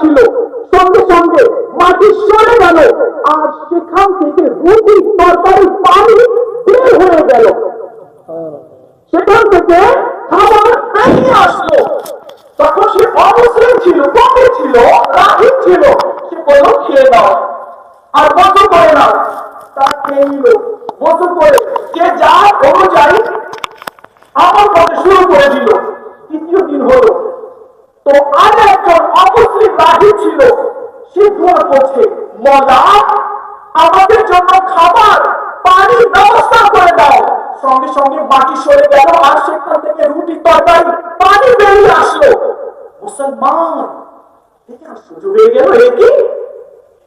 যাচ্ছিল, সঙ্গে সঙ্গে মাটি সরে গেল, আর সেখান থেকে রুটি তরকারি পানি বের হয়ে গেল। সেখান থেকে খাবার বেরিয়ে আসলো। তখন সে অমুসলিম ছিল, কমে ছিল, রাহিব ছিল, সে বলল খেয়ে নাও আর বসে করে নাও। তার খেয়ে নিল, বসে করে যে যা অনুযায়ী আমল করতে শুরু করে দিল। তৃতীয় দিন হলো, তো আর একজন অমুসলিম রাহিব ছিল, সে দোয়া করছে, মওলা আমাদের জন্য খাবার পানির ব্যবস্থা করে দাও। সঙ্গে সঙ্গে মাটি সরে গেল, আর সেখান থেকে রুটি তরকারি পানি বেরিয়ে আসলো। মুসলমান দেখে আশ্চর্য হয়ে গেল, এ কি?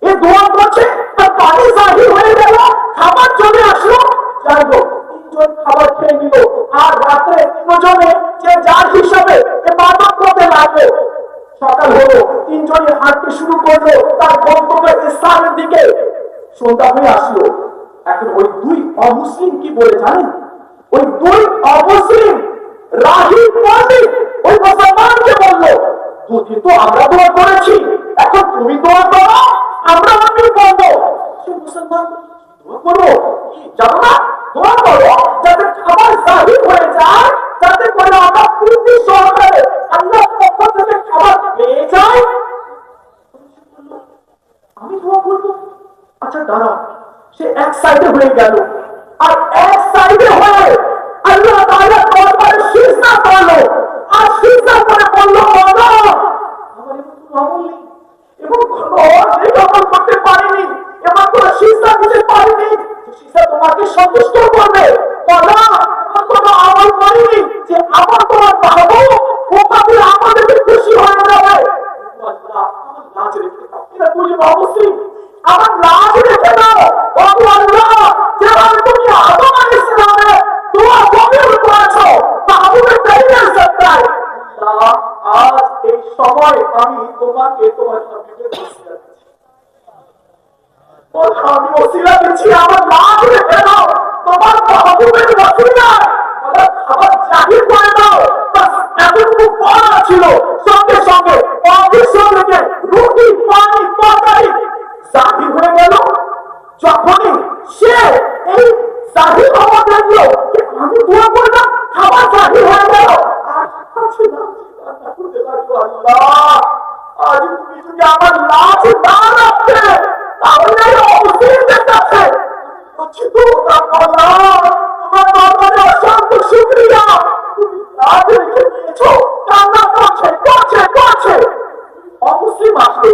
এ দোয়া করছে আর পানি জাহির হয়ে গেল, খাবার চলে আসলো। যাই হোক, তিনজন খাবার খেয়ে নিল, আর রাত্রে তিনজনে যে যার হিসাবে ইবাদত করতে লাগলো। সকাল হলো, তিনজনে হাঁটতে শুরু করলো তার গন্তব্যের স্থানের দিকে। সন্ধ্যা হয়ে আসলো। এখন ওই দুই অমুসলিম কি বলে জানেন? ওই দুই অমুসলিম রাহিব পণ্ডিত ওই মুসলমানকে বলল, দুদিন তো আমরা দোয়া করেছি, এখন তুমি দোয়া করো, আমরা আমি করবো। সে মুসলমান দোয়া করবো কি জানো না? দোয়া করো যাতে খাবার জাহির হয়ে যায়, যাতে করে আমরা তৃপ্তি সহকারে আল্লাহর পক্ষ থেকে খাবার পেয়ে যাই। আমি দোয়া করবো, আচ্ছা দাঁড়াও। সে এক সাইডে হয়ে গেল, আর এক সাইডে হয়ে আল্লাহ তাআলার দরবারে সিজদা করলো, আর সিজদা করে বলল, মওলা আমার এমন কোনো আমল নেই, এবং আমল করতে পারিনি, এমন কোনো সিজদা দিতে পারিনি সিজদা তোমাকে সন্তুষ্ট করবে। মওলা এমন কোনো আমল করিনি যে আমার তোমার পাবো, তোমাকে আমাদেরকে খুশি হয়ে যাবে। আল্লাহ আমার লাজ রেখে দাও। এটা বলি অবশ্যই আমার লাজ রেখে দাও। ও আল্লাহ, যেভাবে তুমি আদম আলাইহিস সালামের দোয়া কবুল করেছো, মাহবুবে কারীমের সত্তায় আল্লাহ, আজ এই সময় আমি তোমাকে তোমার হাবিবের ওসিলা দিচ্ছি। বলো আমি ওসিলা দিচ্ছি, আমার লাজ রেখে দাও তোমার মাহবুবের ওসিলায়। বলো খাবার জাহির করে দাও। বাস এতটুকু বলা ছিল, সঙ্গে সঙ্গে অবশ্যই থেকে রুটি পানি তরকারি জাহির হয়ে গেল। যখনই সে এই জাহির হওয়া দেখলো, আমি দোয়া করলাম, খাবার জাহির হয়ে গেল, আর আছে না আল্লাহ, আজ তুমি যদি আমার লাজ না রাখতে, তাহলে অবশ্যই কাছে বলছি তো তোমার দরবারে অসংখ্য শুকরিয়া, তুমি লাজ রেখে দিয়েছো। কান্না করছে করছে করছে। অমুসলিম আসলো,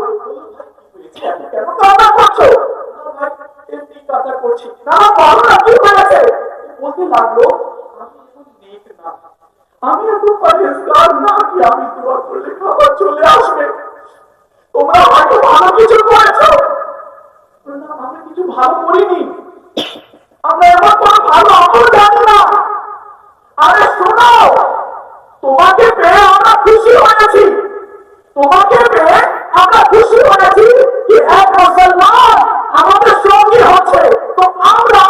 কেন কান্না করছো? ভাই এমনি কান্না করছি। না বলো না কি হয়েছে? বলতে লাগলো, আমি এখন নেক না, আমি এত পরেশগার না কি আমি দোয়া করলে খাবার চলে আসবে। তোমরা হয়তো ভালো কিছু করেছো, আমরা কিছু ভালো করিনি, আমরা এমন কোনো ভালো আমল জানি না। আরে শোনো, তোমাকে পেয়ে আমরা খুশি হয়েছি, তোমাকে পেয়ে আমরা খুশি হয়েছি কি এক মুসলমান আমাদের সঙ্গী হচ্ছে। তো আমরা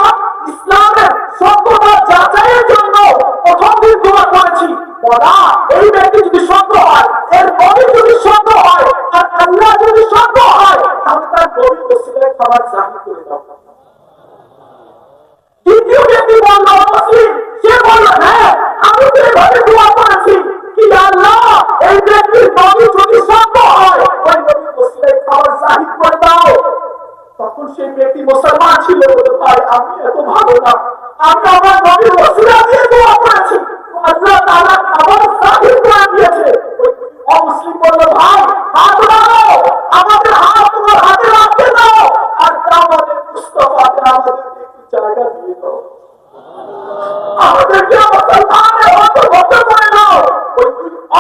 ইসলামের সত্যতা যাচাইয়ের জন্য প্রথম দিন দোয়া করেছি, বলা এই ব্যক্তি যদি সত্য হয়, এর নবী যদি সত্য হয়, আর আল্লাহ যদি সত্য হয়, তাহলে তার নবীর ওসিলায় খাবার জাহির করে দাও। দ্বিতীয় ব্যক্তি বলল মুসলিম, সে বলল হ্যাঁ আমি তো এভাবে দোয়া করেছি কি আল্লাহ এই ব্যক্তির নবী যদি সত্য হয়, ওই নবীর ওসিলায় খাবার জাহির করে দাও। তখন সেই ব্যক্তি মুসলমান ছিল, বলে ভাই আমি এত ভালো না, আমি আমার নবীর ওসিলা দিয়ে দোয়া করেছি, আল্লাহ তাআলা খাবার জাহির করে দিয়েছে। অমুসলিম বলল ভাই হাত লাগাও, আমাদের হাত তোমার হাতে রাখতে দাও, আর আমাদের মুস্তাফাকে আমাদেরকে একটু জায়গা দিয়ে দাও, আমাদেরকে মুসলমানের অন্তর্ভুক্ত করে দাও। ওই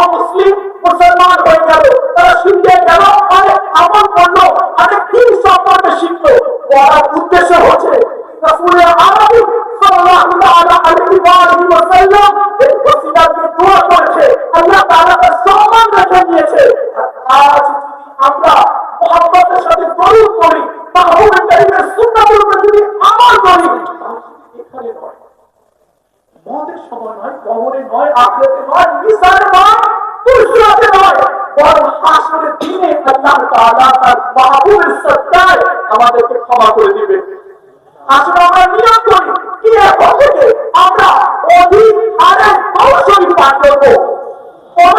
অমুসলিম মুসলমান হয়ে গেল, তারা শিখে গেল, মানে আমল করলো, মানে কি সম্পর্কে শিখলো। পড়ার উদ্দেশ্য হচ্ছে রাসূল আরবি সাল্লাল্লাহু আলাইহি ওয়াসাল্লাম এই ওসিলাকে দোয়া করেছে, আল্লাহ তাআলা তার সম্মান রেখে দিয়েছে। আজ যদি আমরা মুহাব্বতের সাথে দরুদ পড়ি, মাহবুবে কারীমের সুন্নাতের উপর যদি আমল করি, এখানে নয়, মদের সময় নয়, কবরে নয়, আখিরাতে নয়, মিজানে নয়, পুরসুরাতে নয়, বরং হাসরের দিনে আল্লাহর তাআলা তার মাহবুবের সত্তায় আমাদেরকে ক্ষমা করে দিবে। আসলে আমরা নিয়ত করি কি এখন থেকে আমরা অধিক হারে দরুদ পাঠ করব।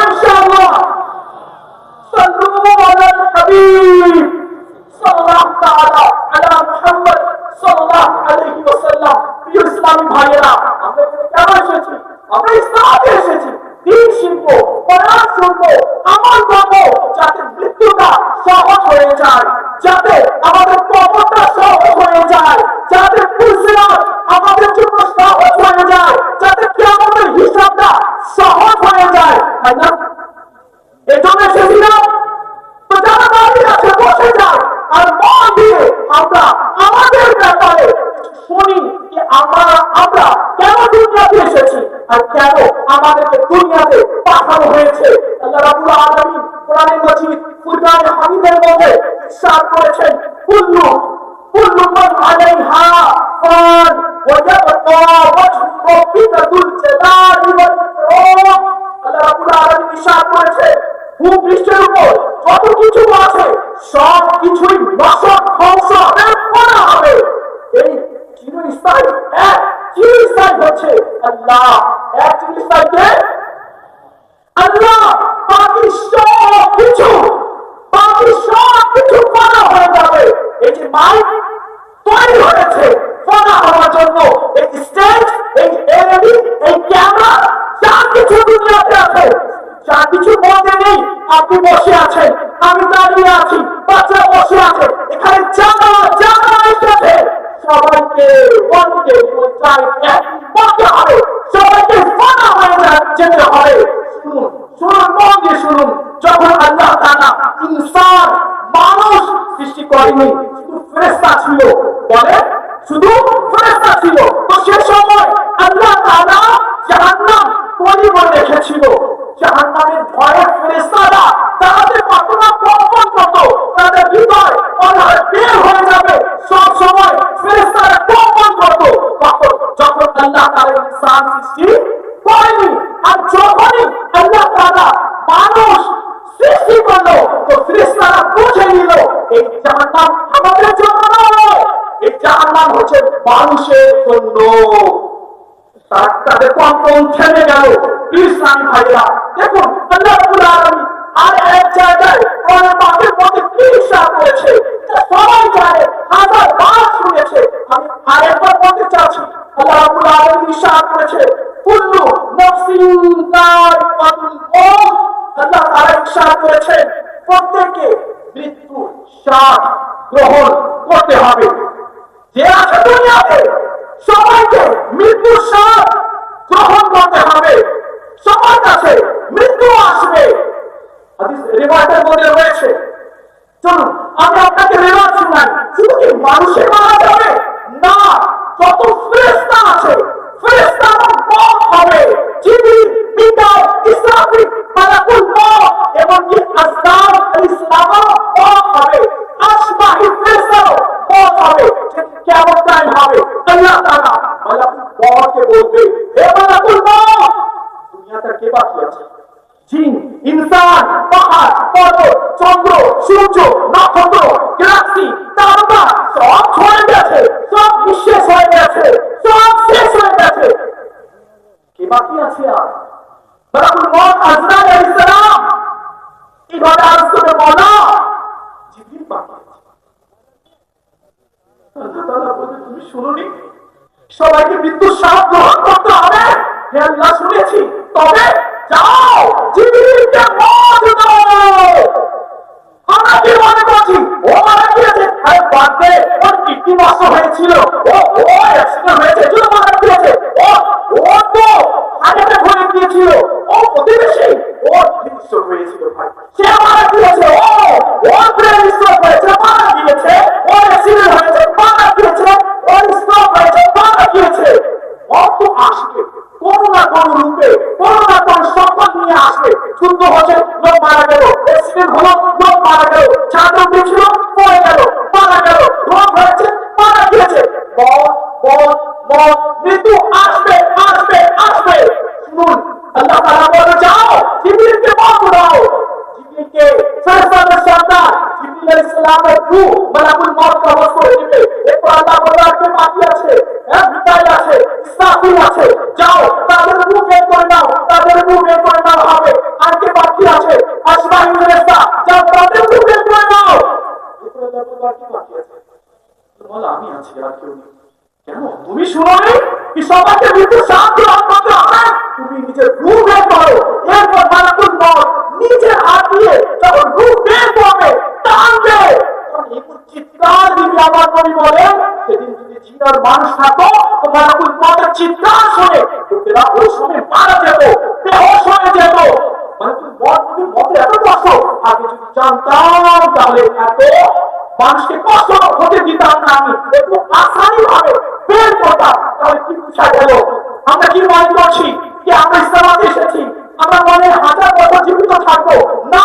ইনশাআল্লাহ সাল্লু আলাল হাবিব সাল্লাল্লাহু তাআলা আলা মুহাম্মদ সাল্লাল্লাহু আলাইহি ওয়াসাল্লাম। প্রিয় ইসলামী ভাইয়েরা, আমরা কেন এসেছি? আমরা ইসলামে এসেছি দিন শিখবো, কোরআন শুনবো, আমল করবো, যাতে মৃত্যুটা সহজ হয়ে যায়, যাতে আমাদের কবরটা সহজ হয়ে যায়, যাতে পুরসিরাত আমাদের জন্য সহজ হয়ে যায়, যাতে কিয়ামতের হিসাবটা সহজ হয়ে যায়, তাই না? এজন্য এসেছিলাম। তো যারা দাঁড়িয়ে আছে বসে যাও আর মন দিয়ে আমরা আমাদের ব্যাপারে শুনি যে আমরা কেন দুনিয়াতে এসেছি আর কেন আমাদেরকে দুনিয়াতে পাঠানো হয়েছে। আল্লাহ রাব্বুল আলামিন কোরআনে মাজিদ ফুরকান হামিদের মধ্যে ইরশাদ করেছেন, কুল্লু মান আলাইহা ফান ওয়া ইয়াবকা ওয়াজহু রাব্বিকা যুল জালালি ওয়াল ইকরাম। আল্লাহ রাব্বুল আলামিন ইরশাদ করেছেন, ভূপৃষ্ঠের উপর যত কিছু আছে সব কিছুই নষ্ট ধ্বংস করা হবে। এই চিরস্থায়ী চিরস্থায়ী হচ্ছে আল্লাহ। এক চিরস্থায়ীকে আল্লাহ। বাকি সব কিছু করা হয়ে যাবে। এই যে মাইক তৈরি হয়েছে করা হওয়ার জন্য, এই স্টেজ, এই এলইডি, এই ক্যামেরা, যা কিছু দুনিয়াতে আছে, যা কিছু মধ্যে নেই। আপনি বসে আছেন, আমি দাঁড়িয়ে আছি, বাচ্চা বসে আছে, এখানে যারা এসেছে সবাইকে বলতে বলতে হবে, সবাইকে ফানা হয়ে যেতে হবে। শুনুন, মন দিয়ে শুনুন। যখন আল্লাহ তাআলা ইনসান মানুষ সৃষ্টি করেনি, শুধু ফেরেশতা ছিল, বলে শুধু ফেরেশতা ছিল, তো সে সময় আল্লাহ তাআলা জাহান্নাম তৈরি করে রেখেছিল। জাহান্নামের ভয়ে ফেরেশতারা তাদের কতটা কম্পন করত, তাদের হৃদয় বের হয়ে যাবে, সব সময় ফেরেশতারা কম্পন করত। যখন আল্লাহ তাআলা ইনসান সৃষ্টি করেনি, আর যখনই আল্লাহ তাআলা মানুষ সৃষ্টি করলো, তো ফেরেশতারা বুঝে নিল এই জাহান্নাম আমাদের জন্য নয়, এই জাহান্নাম হচ্ছে মানুষের জন্য। তাদের কম্পন থেমে গেল। ইসলামী ভাইরা দেখুন, আল্লাহ রাব্বুল আলামিন আর এক জায়গায় কোরআন পাকের মধ্যে কি ইরশাদ করেছে, সবাই জানে, হাজার বার শুনেছে, আমি আরেকবার বলতে চাচ্ছি। আল্লাহ রাব্বুল আলামিন ইরশাদ করেছে, কুল্লু নাফসিন যায়িকাতুল মউত। আল্লাহ তাআলা ইরশাদ করেছেন, প্রত্যেককে মৃত্যুর স্বাদ গ্রহণ করতে হবে। যে আছে দুনিয়াতে সবাইকে মৃত্যুর স্বাদ গ্রহণ করতে হবে। সবার কাছে মৃত্যু আসবে। হাদিস রিওয়ায়াতের মধ্যে রয়েছে। চলুন আমি আপনাকে রিওয়ায়াত শোনাই। শুধু কি মানুষের মারা যাবে না, যত ফেরেশতা আছে ফেরেশতারও মওত হবে। জিবরিল, মিকাইল, ইসরাফিল, মালাকুল মওত এবং কি আজরাইল আলাইহিস সালামও মওত হবে। আশবাহি ফেরেশতারও মওত হবে। কিয়ামত টাইম হবে, আল্লাহ তাআলা মালাকুল মওতকে বলবে, হে মালাকুল মওত, দুনিয়াতে কে বাকি আছে? জিন, ইনসান, পাহাড়, পর্বত, চন্দ্র, সূর্য, নক্ষত্র, গ্যালাক্সি, তারকা সব ছড়ে গেছে, সব নিঃশেষ হয়ে গেছে, সব শেষ হয়ে গেছে। কে বাকি আছে আর? মালাকুল মওত আজরাইল আলাইহিস সালাম এইভাবে আরজ করে বলা, জিবরিল বাকি আছে। আল্লাহ তাআলা বলে, তুমি শুনোনি সবাইকে মৃত্যুর স্বাদ গ্রহণ করতে হবে? হে আল্লাহ, শুনেছি, তবে যাও জিবরিলকে মওত দাও। আমরা কি মনে করছি ও মারা গিয়েছে? আরে বাদ দে, ওর কিডনি নষ্ট হয়েছিল, ও অ্যাক্সিডেন্ট হয়েছে, জন্য মারা গিয়েছে। ও তো হার্টে হয়ে গিয়েছিল, ও প্রতিবেশী, ওর স্ট্রোক হয়েছিল ভাই, সে মারা গিয়েছে। ওর ব্রেন স্ট্রোক হয়েছে, মারা গিয়েছে। ওর অ্যাক্সিডেন্ট হয়েছে, মারা গিয়েছে। ওর স্ট্রোক হয়েছে, মারা গিয়েছে। তো আসবে কোনো না কোনো রূপে, কোনো না কোনো সম্পদ নিয়ে আসবে। যুদ্ধ হচ্ছে, লোক মারা গেল, অ্যাক্সিডেন্ট হলো, লোক মারা গেল, ছাদ উঠেছিল, পড়ে গেল, মারা গেল, রোগ হয়েছে, মারা গিয়েছে। মৃত্যু আসবে, আসবে, আসবে। শুনুন, আল্লাহ তাআলা বলে, যাও জিবরিলকে মওত দাও। জিবরিলকে ফেরেশতাদের সর্দার ইসলামের রূহ মালাকুল মউত কবজ করে দিবে। এরপর আল্লাহ বললেন কে বাকি আছে, মিকাইল আছে, ইসরাফিল আছে, যাও তাদের রূহ বের করে নাও, তাদের রূহ বের করে নাও হবে। আর কে বাকি আছে, আসমাইল ফেরেশতা, যাও তাদের রূহ বের করে নাও। এরপর আল্লাহ বললেন কি বাকি আছে, বল আমি আছি আর কেউ নেই। কেন তুমি শুনো কি সবাইকে মৃত্যু শান্তি একমাত্র হবে, তুমি নিজের রূহ বের করো। এরপর মালাকুল মউত নিজের হাত দিয়ে যখন রূহ বের করবে টানবে, তখন এমন চিৎকার দিবে আমার নবী বলেন, সেদিন যদি জিনার মানুষ থাকতো তো মালাকুল মউতের চিৎকার শুনে লোকেরা ওই সময় মারা যেত, বেহুশ হয়ে যেত। মালাকুল মউত যদি মতে এত কষ্ট আগে যদি জানতাম তাহলে এত মানুষকে কষ্ট হতে দিতাম না, আমি একটু আসানি ভাবে বের করতাম। তাহলে কি বুঝা গেল, আমরা কি মনে করছি যে আমরা ইসলামে এসেছি, আমরা মনে 1000 বছর জীবিত থাকবো না,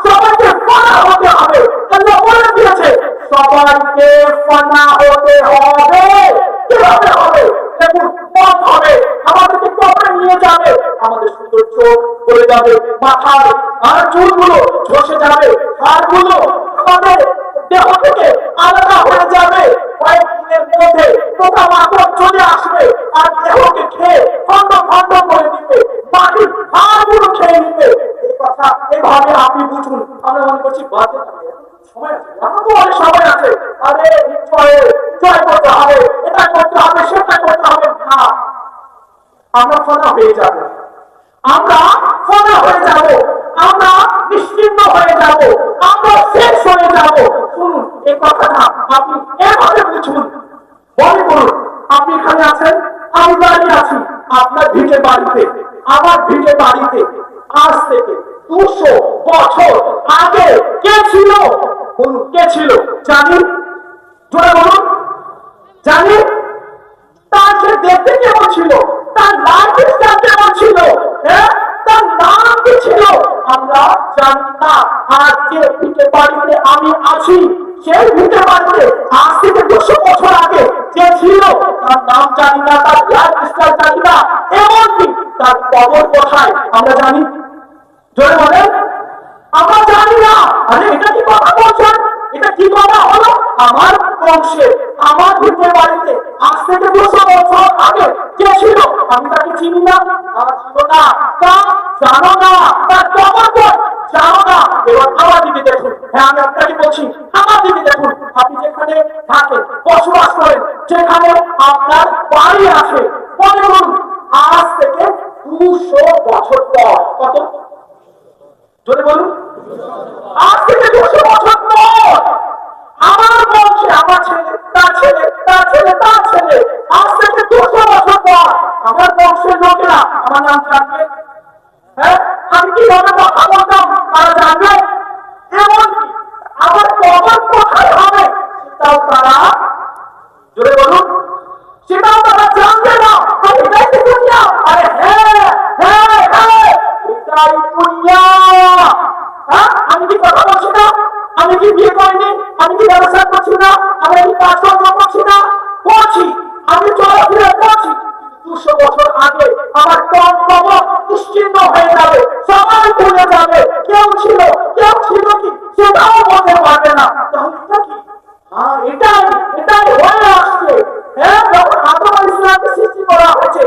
সবাইকে ফানা হতে হবে। আল্লাহ বলে দিয়েছে সবাইকে ফানা হতে হবে। কিভাবে হবে, দেখুন মত হবে, আমাদেরকে কবরে নিয়ে যাবে, আমাদের সুন্দর চোখ পড়ে যাবে, মাথার আর চুলগুলো ঝসে যাবে, হাড়গুলো আমাদের দেহ থেকে আলাদা হয়ে যাবে। কয়েকদিনের মধ্যে পোকামাকড় চলে আসবে আর দেহকে খেয়ে খন্ড খন্ড করে দিবে, মাটির হাড়গুলো খেয়ে নিবে। এই কথা এভাবে আপনি বুঝুন। আমরা মনে করছি বাদে সময় আছে, আমার তো অনেক সময় আছে, আরে জয় করতে হবে, এটা করতে হবে, সেটা করতে হবে না। আমরা ফানা হয়ে যাব, আমরা ফানা হয়ে যাব, আমরা নিশ্চিন্ন হয়ে যাব, আমরা শেষ হয়ে যাব। শুনুন এই কথাটা আপনি এভাবে বুঝুন। মনে করুন আপনি এখানে আছেন, আমি দাঁড়িয়ে আছি আপনার ভিটে বাড়িতে, আমার ভিটে বাড়িতে আজ থেকে 200 বছর আগে কে ছিল বলুন, কে ছিল জানি, জোরে বলুন জানি। তার সে দেখতে কেমন ছিল, তার লাইফস্টাইল কেমন ছিল, তার নাম কি ছিল আমরা জানি না। আর যে ভিটে বাড়িতে আমি আছি সেই ভিটে বাড়িতে আজ থেকে 200 বছর আগে যে ছিল তার নাম জানি না, তার লাইফস্টাইল জানি না, এমনকি তার কবর কোথায় আমরা জানি, জোরে বলেন আমরা জানি না। আরে এটা কি কথা বলছেন, এটা কি কথা হলো, আমার বংশে আমার ভিটে বাড়িতে আজ থেকে 200 বছর আগে কে ছিল আমি তাকে চিনি না, ছিল না, তা জানো না, তার কবর কই জানো না। এবার আমার দিকে দেখুন, হ্যাঁ আমি আপনাকে বলছি আমার দিকে দেখুন, আপনি যেখানে থাকেন বসবাস করেন, যেখানে আপনার বাড়ি আছে, মনে করুন আজ থেকে 200 বছর পর, কত জোরে বলুন, আজ থেকে 200 বছর পর আমার বংশে আমার ছেলে, তার ছেলে, তার ছেলে, তার ছেলে, আজ থেকে 200 বছর পর আমার বংশের লোকেরা আমার নাম জানবে। হ্যাঁ আমি কিভাবে কথা বলতাম তারা জানবে, এমনকি আমার কবর কোথায় হবে সেটাও তারা, জোরে বলুন, সেটাও তারা জানবে না। এটাই কি দুনিয়া? আরে হ্যাঁ হ্যাঁ হ্যাঁ এটাই দুনিয়া। আমি কি কথা বলছি না, আমি কি বিয়ে করিনি, আমি কি ব্যবসা করছি না, আমি কি কাজকর্ম করছি না, করছি, আমি চলাফেরা করছি। 200 বছর আগে আমার কবর নিশ্চিন্ন হয়ে যাবে, সবাই ভুলে যাবে কেউ ছিল কি সেটাও বলতে পারবে না। তাহলে এটা কি, এটাই এটাই হয়ে আসছে। হ্যাঁ যখন আদম আলাইহিস সালামকে সৃষ্টি করা হয়েছে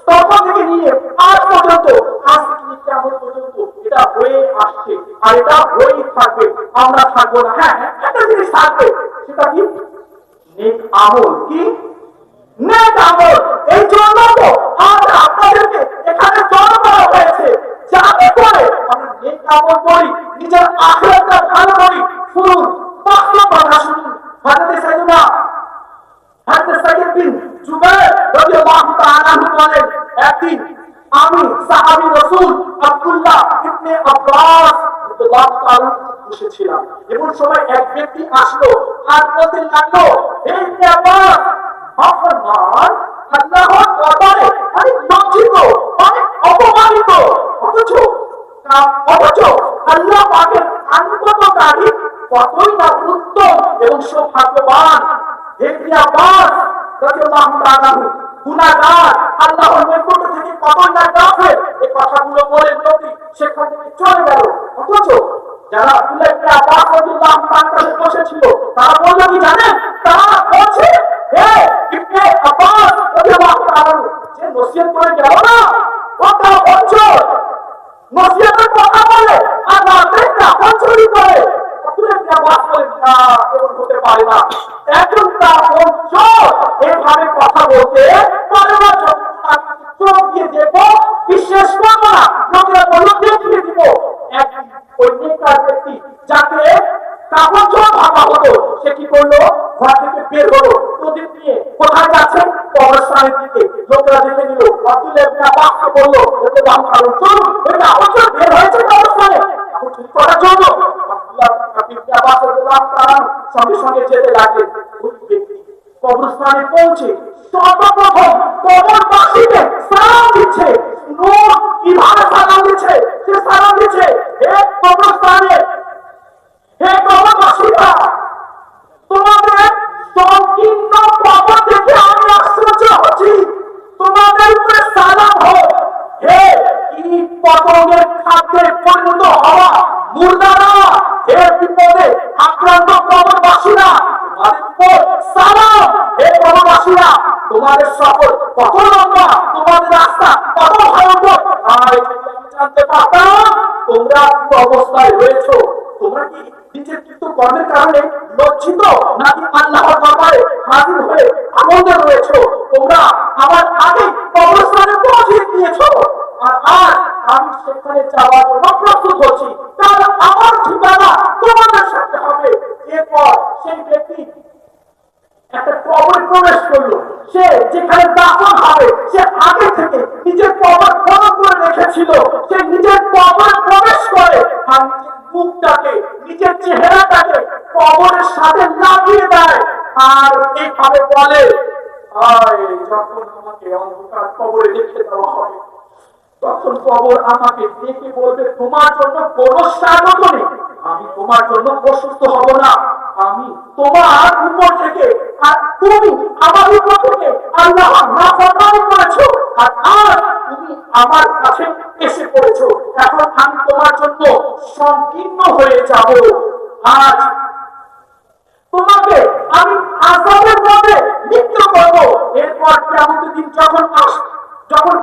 তখন থেকে নিয়ে আজ পর্যন্ত, আজ থেকে কিয়ামত পর্যন্ত এটা হয়ে আসছে আর এটা হয়েই থাকবে, আমরা থাকবো না। হ্যাঁ একটা জিনিস থাকবে, সেটা কি নেক আমল। কি নেক আমল? এই জন্য তো আজ আপনাদেরকে এখানে জড়ো করা হয়েছে, যাতে করে আমরা নেক আমল করি, নিজের আখিরাতটা ভালো করি। শুনুন বাস্তব কথা শুনুন, হযরত সাইয়্যিদ বিন জুবাইর রাদিয়াল্লাহু তাআলা বলেন, একদিন আমি সাহাবী রাসূল আব্দুল্লাহ ইবনে আব্বাস রাদিয়াল্লাহু তাআলা বসেছিলাম। এমন সময় এক ব্যক্তি আসলো আর বলতে লাগলো, হে ইবনে আব্বাস, আপনার আল্লাহর দরবারে অনেক লজ্জিত, অনেক অপমানিত, অথচ আল্লাহ পাকের আনুগত্যকারী কতই না উত্তম এবং সৌভাগ্যবান। হে ইবনে আব্বাস রাদিয়াল্লাহু তাআলা গুনাহগার, আল্লাহর নৈকট্য থেকে কতই না কাফের। এই কথাগুলো বলে নবী সেখান থেকে চলে গেল। অথচ যারা আব্দুল্লাহ ইবনে আব্বাস রাদিয়াল্লাহু তাআলা না, এমন হতে পারে না। একজন কাপড় চোর এভাবে কথা বলতে পারে না। চোখ দিয়ে দেখবো, বিশ্বাস করবো না, লোকেরা বললো দেখিয়ে দিব। ওই নেতার ব্যক্তি যাকে কাপড় চোর ভাবা হতো, সে কি করলো, ঘর থেকে বের হলো, প্রদীপ নিয়ে কোথায় যাচ্ছে, কবরস্থানের দিকে। লোকেরা দেখে নিল, আব্দুল ইবনে আব্বাস বললো, এতে দাম কারণ চোর, ওই কাপড় চোর বের হয়েছে কবরস্থানে, এখন চুরি করার জন্য। আব্দুল্লাহ ইবনে আব্বাস রাদিয়াল্লাহু তাআলা সঙ্গে সঙ্গে যেতে লাগলেন। ওই ব্যক্তি কবরস্থানে পৌঁছে সর্বপ্রথম কবরবাসীকে সালাম দিচ্ছে। নূর কিভাবে সালাম দিচ্ছে, সে সালাম দিচ্ছে, হে কবরস্থানে, হে কবরবাসীরা, তোমাদের সংকীর্ণ কবর দেখে আমি আশ্চর্য হচ্ছি, তোমাদের উপরে সালাম হোক। হে কীট পতঙ্গের খাদ্যে পরিণত হওয়া মুর্দারা, হে বিপদে আক্রান্ত কবরবাসীরা, তোমাদের উপর সালাম। হে কবরবাসীরা, তোমাদের সফর কত লম্বা, তোমাদের রাস্তা কত ভয়ঙ্কর। আর জানতে পারতাম তোমরা কি অবস্থায় রয়েছ। তোমরা কি নিজের কিন্তু কর্মের কারণে লজ্জিত, নাকি আল্লাহর দরবারে হাজির হয়ে আনন্দে রয়েছ। তোমরা আমার আগে কবরস্থানে পৌঁছে দিয়েছো, আর আজ আমি সেখানে যাওয়ার জন্য প্রস্তুত হচ্ছি, কারণ আমার ঠিকানা তোমাদের সাথে হবে। এরপর সেই ব্যক্তি একটা কবরে প্রবেশ করলো। সে যেখানে দাফন হবে, সে আগে থেকে নিজের কবর খনন করে রেখেছিল। সে নিজের কবরে প্রবেশ করে আর নিজের মুখটাকে, নিজের চেহারাটাকে কবরের সাথে লাগিয়ে দেয়, আর এইভাবে বলে, যখন আমাকে অন্ধকার কবরে রেখে দেওয়া হবে, তখন কবর আমাকে ডেকে বলবে, তোমার জন্য কোনো স্বাগত নেই, আমি তোমার জন্য অসুস্থ হব না, আমি তোমার উপর থেকে আর তুমি আমার উপর থেকে আল্লাহ নাফরমানি করেছো, আর আজ তুমি আমার কাছে এসে পড়েছো। এখন আমি তোমার জন্য সংকীর্ণ হয়ে যাব। আজ তোমাকে আমি আযাবের মধ্যে লিপ্ত করব। এরপর কিয়ামতের দিন যখন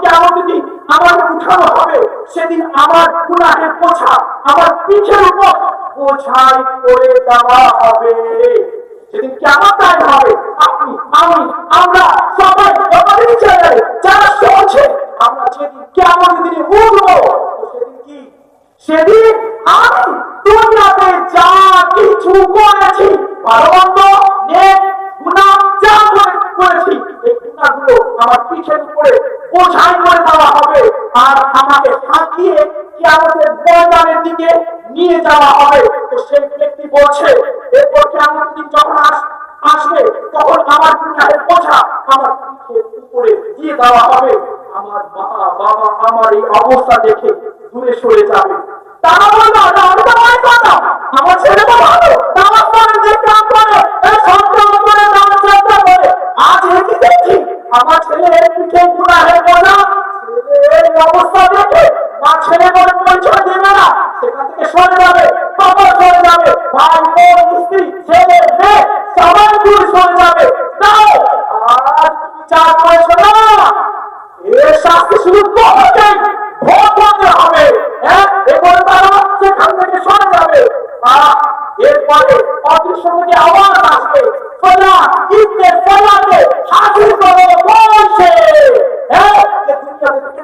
কিয়ামতের দিন আমাকে উঠানো হবে, সেদিন আমার গুনাহের বোঝা আমার পিঠের উপর বোঝাই করে দেওয়া হবে। সেদিন কিয়ামত টাইম হবে, আপনি, আমি, আমরা সবাই আমাদের ছেলে যারা শুনছে, আমরা যেদিন কিয়ামতের দিনে উঠবো, সেদিন কি, সেদিন আমি দুনিয়াতে যা কিছু করেছি, ভালো মন্দ, নেক গুনাহ যা করেছি, এই গুনাহগুলো আমার পিঠের উপরে বোঝাই করে দেওয়া হবে, আর আমাকে হাঁকিয়ে কিয়ামতের ময়দানের দিকে নিয়ে যাওয়া হবে। তো সেই ব্যক্তি বলছে, এরপর কিয়ামতের দিন যখন আসবে, তখন আমার গুনাহের বোঝা আমার পিঠের উপরে দিয়ে দেওয়া হবে। আমার মা বাবা আমার এই অবস্থা দেখে দূরে সরে যাবে। তারা বললো, আমি তো মনে করতাম আমার ছেলে তো ভালো, নামাজ পড়ে, দেখতাম করে, সন্তান করে, নামাজ চর্চা করে, আজ এটি দেখছি আমার ছেলের পিঠে গুনাহের বোঝা। ছেলের অবস্থা দেখে মা ছেলে বলে পরিচয় দেবে না, সেখান থেকে সরে যাবে, বাবা সরে যাবে, ভাই বোন স্ত্রী ছেলে মেয়ে সবাই দূরে সরে যাবে। তাও আজ তুমি যা করেছো না, এর শাস্তি শুধু তোমাকে ভোগ করতে হবে। এরপরে তারা সেখান থেকে সরে যাবে। এরপরে অদৃশ্য থেকে আওয়াজ আসবে, ফলা ইবনে ফলাকে হাজির করো বলছে।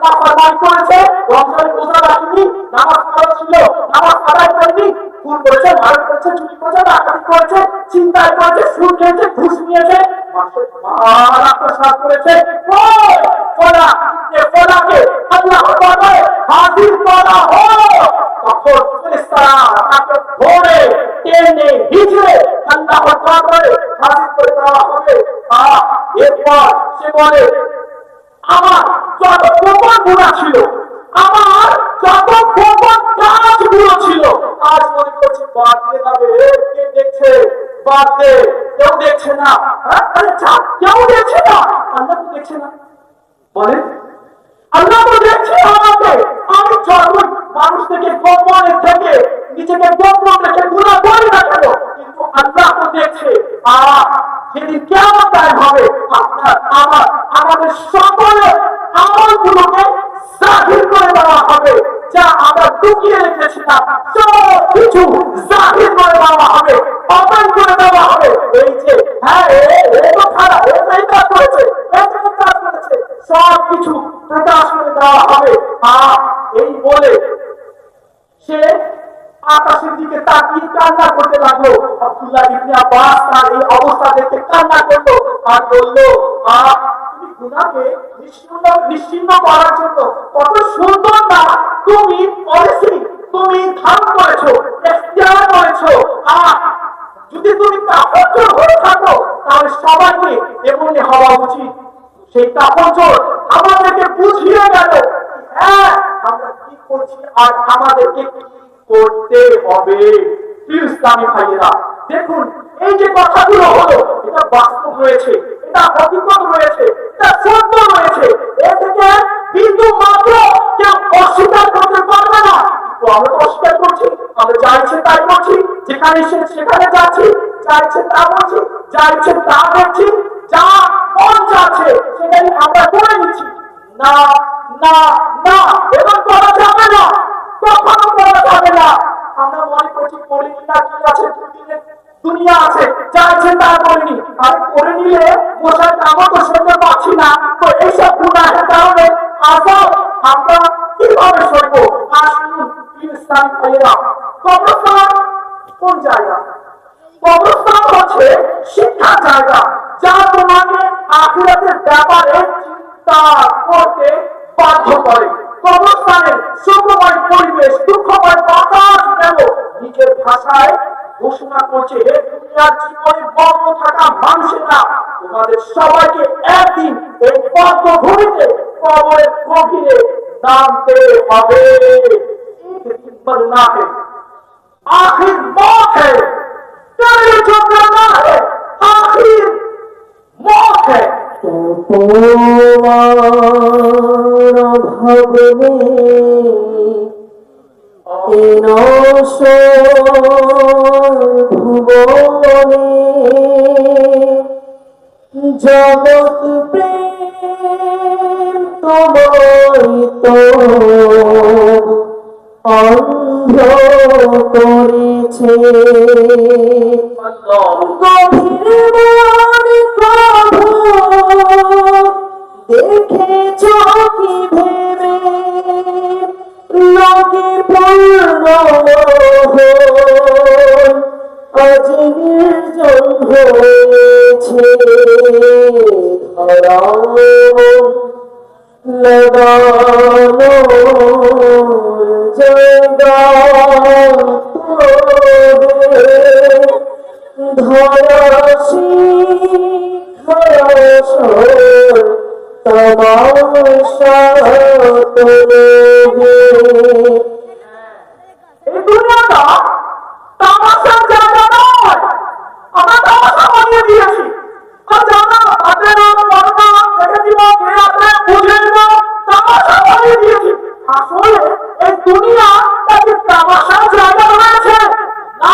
নাফরমানি করেছে, রমজানের রোজা রাখেনি, নামাজ পড়া ছিল, নামাজ আদায় করেনি, খুন করেছে, মারণ করেছে, চুরি করেছে, ডাকাতি করেছে, চিন্তায় করেছে, সুদ খেয়েছে, ঘুষ নিয়েছে, মানুষের মাল আত্মসাৎ করেছে। ফলা ইবনে ফলাকে আল্লাহর দরবারে হাজির করা হোক। তখন ফেরেশতারা তাকে ধরে টেনে হিচড়ে আল্লাহর দরবারে হাজির করে দেওয়া হবে। এরপর সে বলে, আমার যত গোপন গুনাহ ছিল, আমার যত গোপন কাজগুলো ছিল, আজ মনে করছি বাদ দিয়ে যাবে। কে দেখছে, বাদ দে, কেউ দেখছে না। কেউ দেখছে না, আল্লাহ তো দেখছে না। বলেন, আল্লাহ তো দেখছে আমাকে, আমি যখন মানুষ থেকে গোপনে থেকে নিজেকে গোপন রেখে গুনাহ করি না কেন, কিন্তু আল্লাহ তো দেখছে। সেদিন কিয়ামত টাইম হবে, আপনার আমার আমাদের সকলের আমলগুলোকে জাহির করে দেওয়া হবে। যা আমরা লুকিয়ে রেখেছিলাম সব কিছু জাহির করে দেওয়া হবে। করতে লাগলো। আব্দুল্লাহ ইবনে আব্বাস তার এই অবস্থা দেখে কান্না করলো আর বললো, তুমি গুনাহকে নিশ্চিহ্ন করার জন্য কত সুন্দর না তুমি পলিসি তুমি ধারণ করেছো, এখতিয়ার করেছো। যদি তুমি কাপড় হয়ে থাকো তাহলে সবাইকে এমনি হওয়া উচিত। সেই কাপড় আমাদেরকে বুঝিয়ে গেল, হ্যাঁ আমরা কি করছি আর আমাদেরকে কি করতে হবে। প্রিয় ইসলামী ভাইয়েরা, দেখুন এই যে কথাগুলো হলো, এটা বাস্তব রয়েছে, এটা হকিকত রয়েছে, এটা সত্য রয়েছে। এ থেকে বিন্দু মাত্র কেউ অস্বীকার করতে পারবে না। তো আমরা তো অস্বীকার করছি, আমরা যা ইচ্ছে তাই করছি, যেখানে সেখানে যাচ্ছি, যা ইচ্ছে তা বলছি, যা ইচ্ছে তা দেখছি, যা মন চাচ্ছে সেটাই আমরা করে নিচ্ছি। না না না, এবার করা যাবে না, কখনো করা যাবে না। আমরা মনে করছি করিনি না, কি আছে দুনিয়া আছে, যা আছে তা করিনি। আর করে নিলে বসার কামও তো শুনতে পাচ্ছি না। তো এইসব গুনাহের কারণে আজাব আমরা কিভাবে সইবো? আসুন ইসলামী ভাইয়েরা, কবরস্থান কোন জায়গা? কবরস্থান হচ্ছে শিক্ষার জায়গা, যা তোমাকে আখিরাতের ব্যাপারে চিন্তা করতে বাধ্য করে। কবরস্থানের সুখময় পরিবেশ, দুঃখময় বাতাস যেন নিজের ভাষায় ঘোষণা করছে, হে দুনিয়ার জীবনে বন্ধ থাকা মানুষেরা, তোমাদের সবাইকে একদিন এই পদ্মভূমিতে কবরের গভীরে নামতে হবে। आखिर मौत है, तेरे जो करना है आखिर मौत है। ভবনে ভুবনে জগৎ প্রেম তোমায় তো অন্ধ করেছে। গভীর মনে প্রভু দেখেছ কি ভেবে লোকে পূর্ণ আজ নির্জন হয়েছে। ধরা লাগানো জায়গা ধরাশি খরসর তামাশা তোলে। এই দুনিয়াটা তামাশার জায়গা নয়, আমরা তামাশা বানিয়ে দিয়েছি। আর জানা হাতে না পড়না দেখে দিব, কে আছে বুঝে দিব, তামাশা বানিয়ে দিয়েছি। আসলে এই দুনিয়া তাকে তামাশার জায়গা রয়েছে না।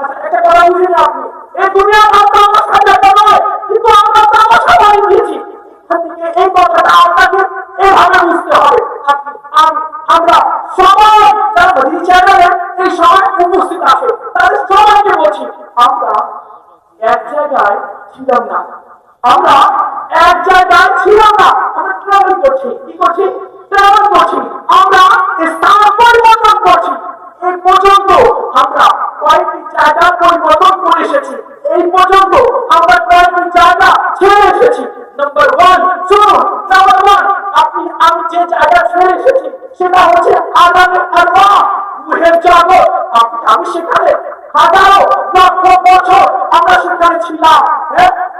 আচ্ছা, একটা কথা বুঝেন আপনি, এই দুনিয়া তামাশার জায়গা নয়, কিন্তু আমরা তামাশা বানিয়ে দিয়েছি। এই কথাটা আপনাকে এভাবে বুঝতে হবে। আমরা সবাই যারা এই চ্যানেলে এই সবাই উপস্থিত আছে, তাদের সবাইকে বলছি, আমরা এক জায়গায় ছিলাম না, আমরা এক জায়গায় ছিলাম না, আমরা ট্রাভেল করছি। কি করছি? ট্রাভেল করছি। আমরা স্থান পরিবর্তন করছি। এই পর্যন্ত আমরা কয়েকটি জায়গা পরিবর্তন করে এসেছি। এই পর্যন্ত আমরা কয়েকটি জায়গা ছেড়ে এসেছি। নাম্বার ওয়ান, শুনুন, নাম্বার ওয়ান, আমি যে জায়গা ছেড়ে এসেছি সেটা হচ্ছে আলামে আরওয়াহ, রূহের জগৎ। আমি সেখানে হাজারো লক্ষ বছর আমরা সেখানে ছিলাম।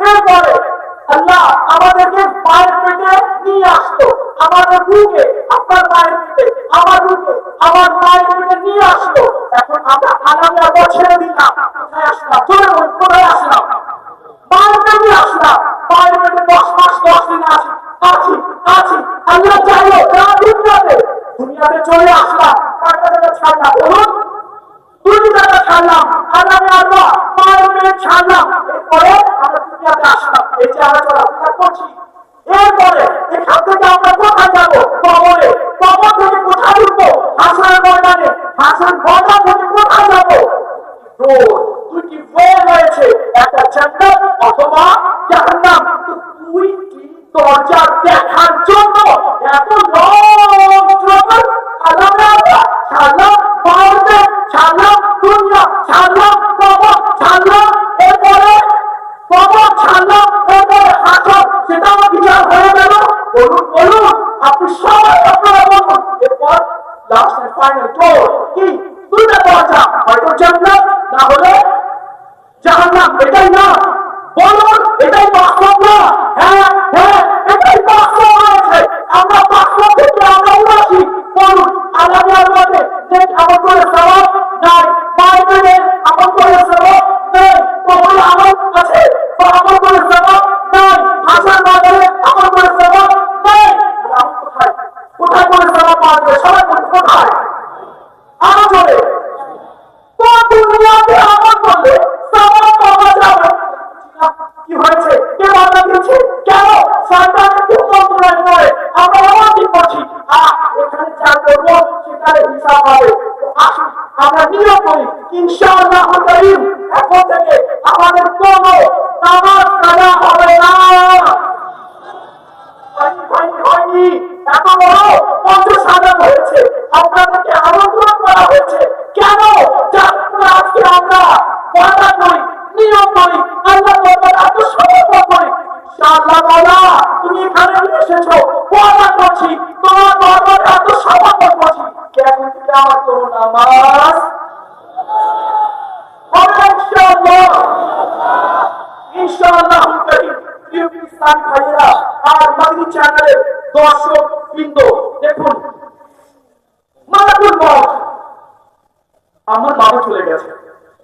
এরপরে আল্লাহ আমাদেরকে মায়ের পেটে নিয়ে আসতো, আমাদের রূহকে আপনার মায়ের পেটে, আমার রূহকে আমার মায়ের পেটে নিয়ে আসতো। এখন আমরা আলামে আরওয়াহ ছেড়ে দিলাম, কোথায় আসলাম? চলে কোথায় আসলাম? মায়ের পেটে আসলাম। মায়ের পেটে 10 মাস 10 দিন আছি আছি। আল্লাহ চাইলো দুনিয়াতে চলে আসলাম। কয়টা জায়গা ছাড়লাম বলুন? 2টি জায়গা ছাড়লাম, আলামে আরওয়াহ, মায়ের পেট ছাড়লাম। এরপরে আমরা দুনিয়াতে আসলাম, এই যে আমরা চলাফেরা করছি। এরপরে এখান থেকে আমরা কোথায় যাবো? কবরে। কবর থেকে কোথায় উঠবো? হাসরের ময়দানে। হাসরের ময়দান থেকে কোথায় যাবো? রোড। 2টি ওয়ে রয়েছে, একটা জান্নাত অথবা জাহান্নাম। 2টি দরজা দেখার জন্য এত লং ট্রাভেল। আলাদা ছাড়লাম, পাওয়ার ছাড়লাম, দুনিয়া ছাড়লাম। এটাই না, বলুন এটাই বাস্তব না? হ্যাঁ হ্যাঁ, এটাই বাস্তব হয়েছে। আমরা বাস্তব থেকে আমরা উদাসী। বলুন আগামী আলমাতে যে আমল করে সওয়াব নাই, বাইবেলে আমল করে সওয়াব নেই, কবরে আমল আছে বা আমল করে সওয়াব নাই, হাসান বাজারে আমল করে সওয়াব নেই। কোথায় কোথায় করে সওয়াব পাবে? সবাই বলুন কোথায়? আরো জোরে। তো দুনিয়াতে আমল করলে সওয়াব পাওয়া যাবে। কি হয়েছে? কে বাধা দিচ্ছে? কেন? শয়তানের কুমন্ত্রণায় পড়ে আমরা অমানি করছি। এখানে যা করবো সেটার হিসাব হবে। তো আসুন আমরা নিয়ম করি, ইনশাআল্লাহ কারীম এখন থেকে আমাদের কোনো নামাজ কাজা হবে না। হয়নি এত বড় মঞ্চ সাজানো হয়েছে, আপনাদেরকে আমন্ত্রণ করা হয়েছে। কেন? যাতে আজকে আমরা ওয়াদা করি, নিয়ম করি, আল্লাহ দরবারে আত্মসমর্পণ করি। ইনশাআল্লাহ মাওলা তুমি এখানে এসেছো, ওয়াদা করছি তোমার দরবারে আত্মসমর্পণ করছি। কেন থেকে আমার কোনো নামাজ হবে ইনশাআল্লাহ। ইনশাআল্লাহ কারীম। প্রিয় ইসলাম ভাইরা আর মাদানী চ্যানেলের দর্শক বৃন্দ, দেখুন মালাকুল মউত, আমার বাবা চলে গেছে,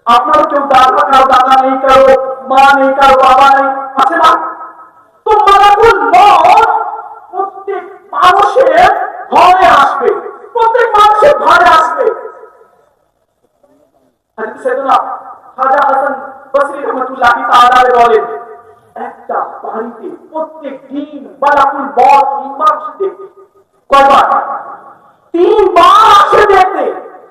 আপনারও কেউ দাদা, কারো দাদা নেই, কারো মা নেই, কারো বাবা নেই, আছে না? তো মালাকুল মউত প্রত্যেক মানুষের ঘরে আসবে, প্রত্যেক মানুষের ঘরে আসবে। হযরত সাইয়েদনা খাজা হাসান বসরি রাহমাতুল্লাহি তাআলা বলেন, একটা বাড়িতে প্রত্যেক দিন মালাকুল মউত ইমাম সে দেখতে। কয়বার? 3 বার আসে দেখতে।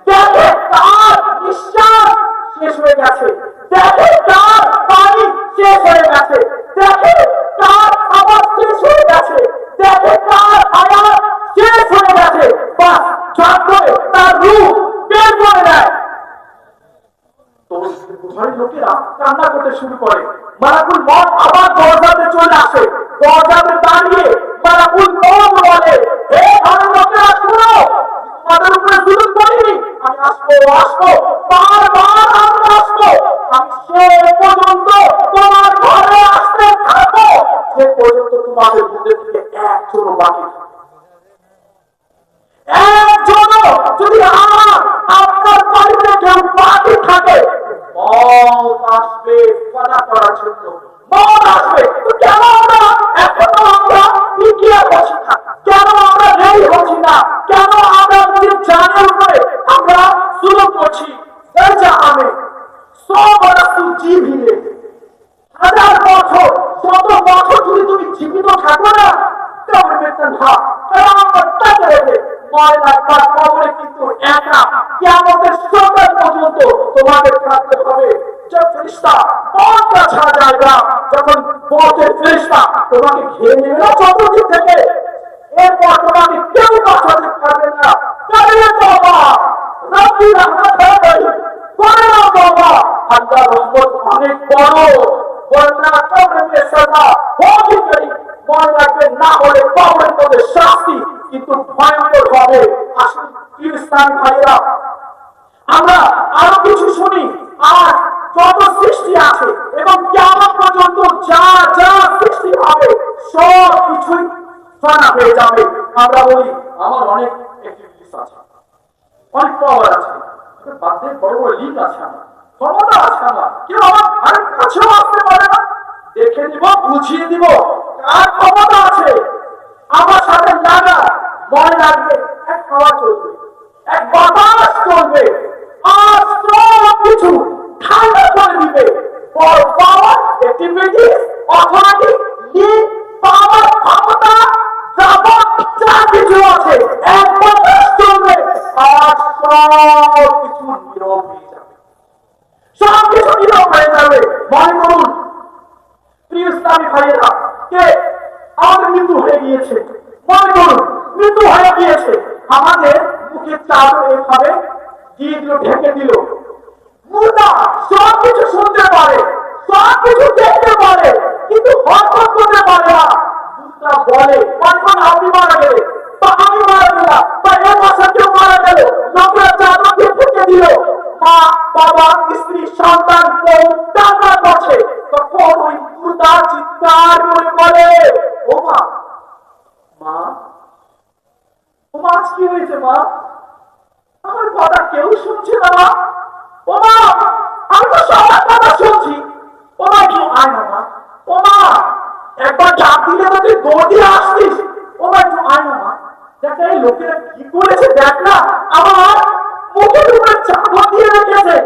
দেখে তার নিঃশ্বাস শেষ হয়ে গেছে, দেখে তার পানি শেষ হয়ে গেছে, দেখে তার আওয়াজ শেষ হয়ে গেছে, দেখে তার আওয়াজ শেষ হয়ে গেছে, বাস ঝট করে তার রূহ বের করে দেয়। তো ঘরের লোকেরা কান্না করতে শুরু করে। মালাকুল মউত আবার দরজাতে চলে আসে, দরজাতে দাঁড়িয়ে মালাকুল মউত বলে, হে ঘরের লোকেরা শুনো, তোমাদের উপরে জুলুম করিনি, আমি আসবো, বারবার আমি আসবো, আমি সে পর্যন্ত তোমার ঘরে আসতে থাকবো যে পর্যন্ত তোমাদের মধ্যে থেকে একজনও বাকি থাকে। একজনও যদি আপনার বাড়িতে কেউ বাকি থাকে, মউত আসবে ফানা করার জন্য, মউত আসবে। তো কেন আমরা এখনো আমরা পিছিয়ে বসি না? কেন আমরা রেডি হচ্ছি না? কেন আমরা নিজের জানের উপরে আমরা জুলুম করছি? এই যে আমি 100 বছর জীবিত, 1000 বছর, 100 বছর যদি তুমি জীবিত থাকো না, তবে বেতন না আমার টাকা রেখে ময়লা কাজ কবরে কিন্তু একা কিয়ামতের সকাল পর্যন্ত তোমাদের থাকতে হবে। যে ফেরেশতা মওতটা ছাড়া যায়গা, যখন মওতের ফেরেশতা তোমাকে ঘিরে নেবে না চতুর্দিক থেকে, এরপর তোমাকে কেউ বাঁচাতে পারবে না। কারণে তওবা, রব্বি রহমতুল্লাহ করে নাও তওবা, আল্লাহর রহমত অনেক বড়, বন্যা কবরে সাজা হোগি করি, মনে রাখবেন না হলে কবরের মধ্যে শাস্তি কিন্তু ভয়ঙ্কর হবে। আসুন ইসলামী ভাইরা, আমরা আরো কিছু শুনি। আর যত সৃষ্টি আছে এবং কিয়ামত পর্যন্ত যা যা সৃষ্টি হবে সব কিছুই ফানা হয়ে যাবে। আমরা বলি আমার অনেক অ্যাক্টিভিটিস আছে, অনেক পাওয়ার আছে, বাধ্যের বড় বড় লিঙ্ক আছে, আমার ক্ষমতা আছে, আমার কেউ আমার আরেক কাছেও আসতে পারে না। দেখে দিব, বুঝিয়ে দিব কার ক্ষমতা আছে। আমার সাথে লাগা, মনে রাখবে এক খাওয়া চলবে, এক বাতাস চলবে, আর সব কিছু ঠান্ডা করে দিবে। পাওয়ার, অ্যাক্টিভিটিস, অথরিটি, লিঙ্ক, পাওয়ার, ক্ষমতা, যা কিছু আছে এক বাতাস চলবে, আর সব কিছু নীরব হয়ে যাবে, সব কিছু নীরব হয়ে যাবে। মনে করুন প্রিয় ইসলামী ভাইয়েরা, কে আমাদের মৃত্যু হয়ে গিয়েছে, মনে করুন মৃত্যু হয়ে গিয়েছে, আমাদের মুখে চাদর এভাবে দিয়ে দিল, ঢেকে দিল। মুর্দা সব কিছু শুনতে পারে, সব কিছু দেখতে পারে, কিন্তু হরকত করতে পারে না। মুর্দা বলে কখন আপনি মারা গেলে, বা আমি মারা গেলাম, বা এর বাসা কেউ মারা গেল, লোকরা চাদর দিয়ে ঢেকে দিল। মা, বাবা, স্ত্রী, সন্তান, বউ কান্না করছে, চিৎকার করে বলে, ও মা, মা, ও মা, আজ কি হয়েছে মা? আমার কথা কেউ শুনছে না মা। ও মা, আমি তো সবার কথা শুনছি। ও মা, একটু আয় না মা। ও মা, একবার ডাক দিলে তো তুই দৌড় দিয়ে আসতিস। ও মা, একটু আয় না মা। দেখ এই লোকেরা কি করেছে দেখ না, আমার মুখের উপরে চাদর দিয়ে রেখেছে।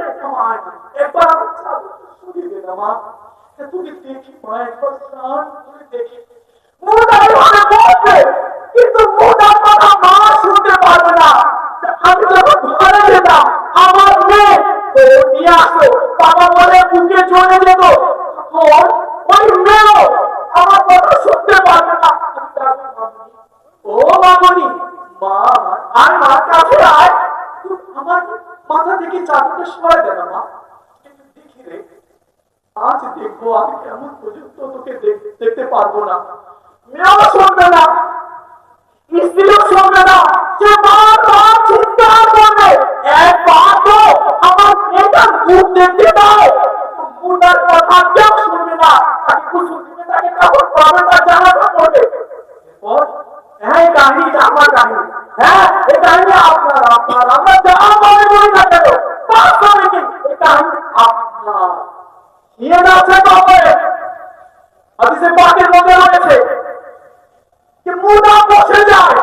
আয় না, একবার আমার চাদরটা সরিয়ে দে না মা। তুই দেখি মা, একবার স্নান করে দেখি। মুদার ঘরে বসবে, কিন্তু মুদার কথা মা শুনতে পারবে না। আমি যখন ঘরে যেতাম, আমার মেয়ে নিয়ে আসতো, বাবা বলে বুকে চলে যেত। ওই মেয়েও আমার কথা শুনতে পারবে না। ও মামনি, মা, আয় মা, কাছে আয়। আমার মাথা থেকে চাদরটা সরাই দে না মা। দেখি রে, আজ দেখবো আমি কেমন পর্যন্ত তোকে দেখতে পারবো না। মেয়েও শুনবে না, স্ত্রীও শুনবে না, সে বারবার চিৎকার করবে, একবার তো আমার মেয়েটার মুখ দেখতে দাও। মুদার কথা কেউ শুনবে না, তাকে কুসুম দিবে, তাকে কাপড় পরাবে, তার জানাজা করবে। হ্যাঁ, এই কাহিনীটা আমার কাহিনী। হ্যাঁ, এই কাহিনী আপনার, আমরা যা মনে করি না কেন, বাস্তবে এই কাহিনী আপনার। নিয়ে যাচ্ছে তবে হাদিসে পাকের মধ্যে রয়েছে যে মুদা বসে যায়,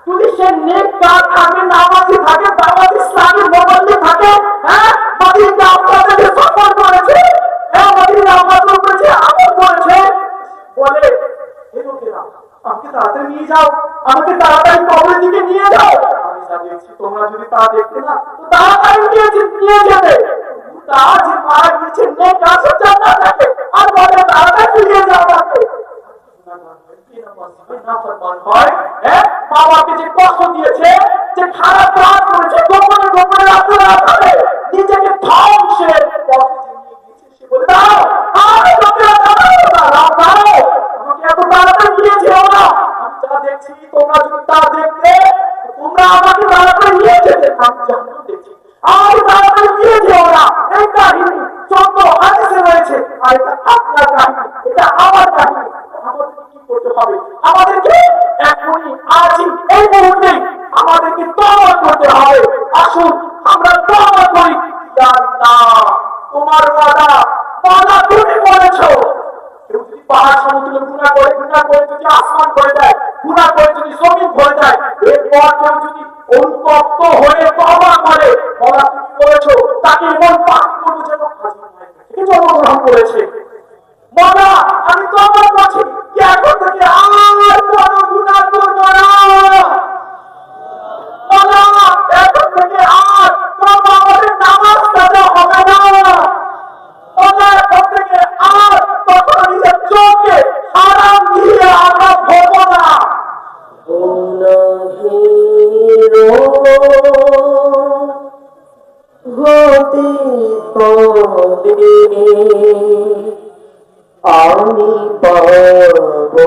যদি সে নেককার থাকে, নামাজি থাকে, দাওয়াত ইসলামের মুবল্লিগ থাকে। হ্যাঁ, মদিনা আপনাদের সফর করেছে, হ্যাঁ, মদিনা আপনাদের করেছে, আমল করেছে, বলে হে লোকেরা, আমাকে তাড়াতাড়ি নিয়ে যাও, আমাকে তাড়াতাড়ি কবরের দিকে নিয়ে যাও। আমি যা দেখছি, তোমরা যদি তা দেখতে না, তো তাড়াতাড়ি নিয়ে যেতে। তার যে মারা গেছে, নেককার সে জান্নাত থাকে, আর বলে তাড়াতাড়ি নিয়ে যাও আমাকে। বাবাকে যে কষ্ট দিয়েছে, যে খারাপ কাজ করেছে, গোপনে গোপনে রাতে নিজেকে ধ্বংসের পথে নিয়ে গিয়েছে, সে বলে দাও, আমাকে এত তাড়াতাড়ি নিয়ে যেও না। আমি যা দেখছি, তোমরা যদি তা দেখতে, তোমরা আমাকে তাড়াতাড়ি নিয়ে যেতে। আমি যখন দেখছি, আমাকে তাড়াতাড়ি নিয়ে যেও না। এই কাহিনী 14 হাদিসে রয়েছে, আর এটা আপনার কাহিনী, এটা আমার কাহিনী। আমাদেরকে কি করতে হবে? আমাদেরকে এখনই, আজই, এই মুহূর্তে আমাদেরকে তওবা করতে হবে। আসুন আমরা তওবা করি। ইয়া আল্লাহ, তোমার ওয়াদা তুমি বলেছো, কেউ যদি পাহাড় সমতুল্য গুনাহ করে যদি আসমান ভরে যায়, গুনাহ করে যদি জমিন ভরে যায়, এরপর কেউ যদি অনুতপ্ত হয়ে তওবা করে, ওয়াদা তুমি বলেছো তাকে এমন পাপ করবো যেন জন্মগ্রহণ করেছে। মনা, আমি তওবা করছি, এখন থেকে আর কোনো গুনাহ করব না। মনা, এখন থেকে আর কোনো আমাদের নামাজ কাজা হবে না। মনা, এখন থেকে আর কখনো নিজের চোখে হারাম দিয়ে আমরা ভরবো না। হতে আমি পাবো